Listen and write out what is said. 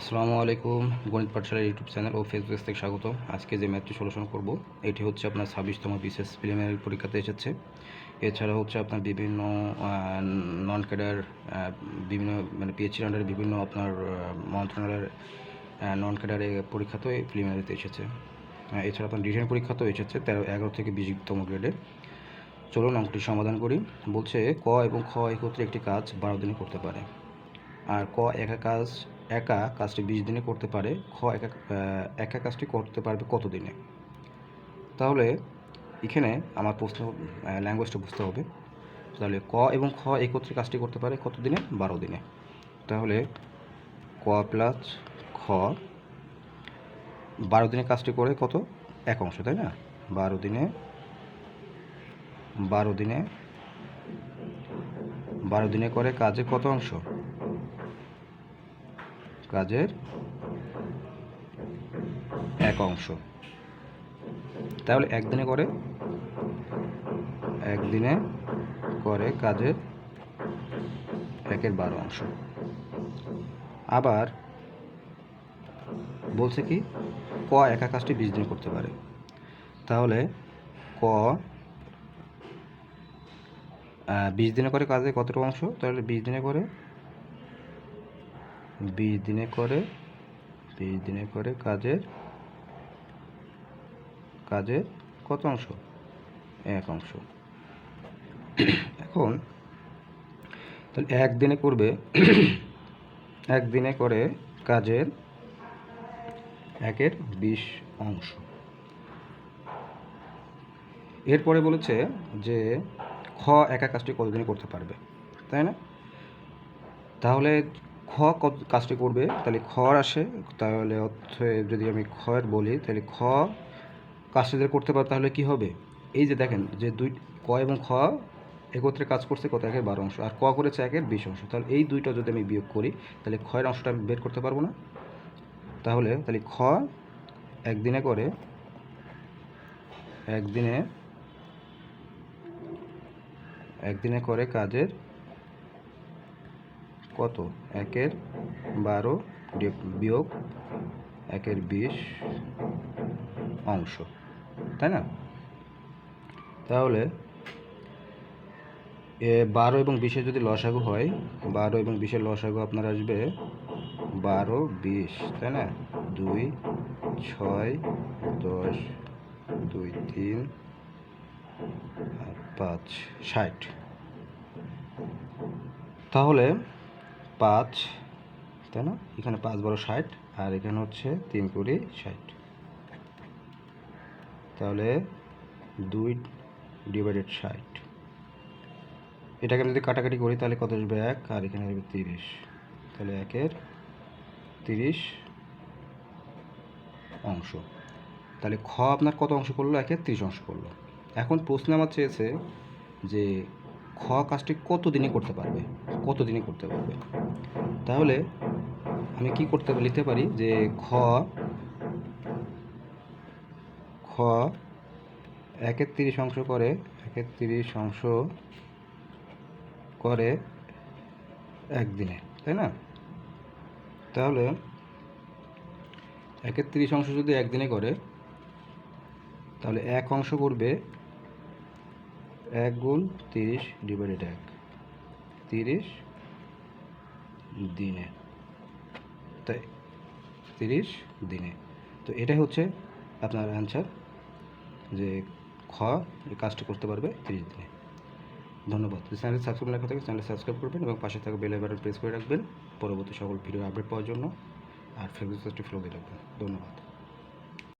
আসসালামু আলাইকুম। গণিত পাঠশালার ইউটিউব চ্যানেল ও ফেসবুক থেকে স্বাগত। আজকে যে ম্যাথটি সলিউশন করব এটি হচ্ছে আপনার 26তম বিসিএস প্রিলিমিনারি পরীক্ষাতে এসেছে। এছাড়া হচ্ছে আপনার বিভিন্ন নন ক্যাডার বিভিন্ন পিএইচডি আন্ডারে বিভিন্ন আপনার মন্ত্রণালয়ের নন ক্যাডারে পরীক্ষাতেও এই প্রিলিমিনারিতে এসেছে। এছাড়া আপনার রিটেন পরীক্ষাতেও এসেছে 11 থেকে 20তম গ্রেডে। চলুন অঙ্কটি সমাধান করি। বলছে ক এবং খ একত্রে একটি কাজ 12 দিনে করতে পারে, আর ক একা কাজটি 20 দিনে করতে পারে। খ একা কাজটি করতে পারবে কত দিনে? তাহলে এখানে আমার প্রশ্ন ল্যাঙ্গুয়েজটা বুঝতে হবে। তাহলে ক এবং খ একত্রে কাজটি করতে পারে কত দিনে? 12 দিনে। তাহলে ক প্লাস খ 12 দিনে কাজটি করে কত? এক অংশ, তাই না? 12 দিনে 12 দিনে করে কাজের কত অংশ? কাজের এক অংশ। তাহলে একদিনে করে কাজের 1/12 অংশ। আবার বলছে কি ক একা কাজটি 20 দিনে করতে পারে। তাহলে ক 20 দিনে করে কাজের কতটা অংশ? তাহলে 20 দিনে করে কাজের কত অংশ? এক অংশ। এখন তাহলে একদিনে করে কাজের 1/20 অংশ। এরপরে বলেছে যে খ একা কাজটি কতদিনে করতে পারবে, তাই না? তাহলে খ কত কাজটি করবে? তাহলে খর আসে, তাহলে যদি আমি খয়ের বলি তাহলে খ কাজটি যদি করতে পারে তাহলে কি হবে? এই যে দেখেন যে ক এবং খ একত্রে কাজ করছে কত? 1/12 অংশ, আর ক করেছে 1/20 অংশ। তাহলে এই দুইটা যদি আমি বিয়োগ করি তাহলে খয়ের অংশটা আমি বের করতে পারবো না। তাহলে খ একদিনে করে কাজের কত? 1/12 বিয়োগ 1/20 অংশ, তাই না? তাহলে 12 এবং 20 যদি লসাগু হয়, 12 এবং 20 লসাগু আপনার আসবে 12, 20, তাই না? 2, 6, 10, 2, 3, 5, 60। তাহলে 5, তাই না? এখানে 5 12 60, আর এখানে হচ্ছে 3 কুড়ি 60। তাহলে 2/60। এটাকে আমি যদি কাটাকাটি করি তাহলে কত আসবে? 1, আর এখানে আসবে 30। তাহলে 1/30 অংশ। তাহলে খ আপনার কত অংশ করলো? 1/30 অংশ করলো। এখন প্রশ্ন আমার চেয়েছে যে খ কাজটি কত দিনে করতে পারবে? তাহলে আমি কি লিখতে পারি যে খ 1/30 অংশ করে একদিনে, তাই না? তাহলে 1/30 অংশ যদি একদিনে করে তাহলে এক অংশ করবে 1 গুণ 30/1, 30 দিনে, তাই 30 দিনে। তো এটাই হচ্ছে আপনার অ্যান্সার, যে খ এই কাজটি করতে পারবে 30 দিনে। ধন্যবাদ। চ্যানেল সাবস্ক্রাইব না থাকে চ্যানেল সাবস্ক্রাইব করবেন এবং পাশে থাকা বেল বাটন প্রেস করে রাখবেন পরবর্তী সকল ভিডিও আপডেট পাওয়ার জন্য, আর ফেসবুক পেজটি ফলো দিয়ে রাখবেন। ধন্যবাদ।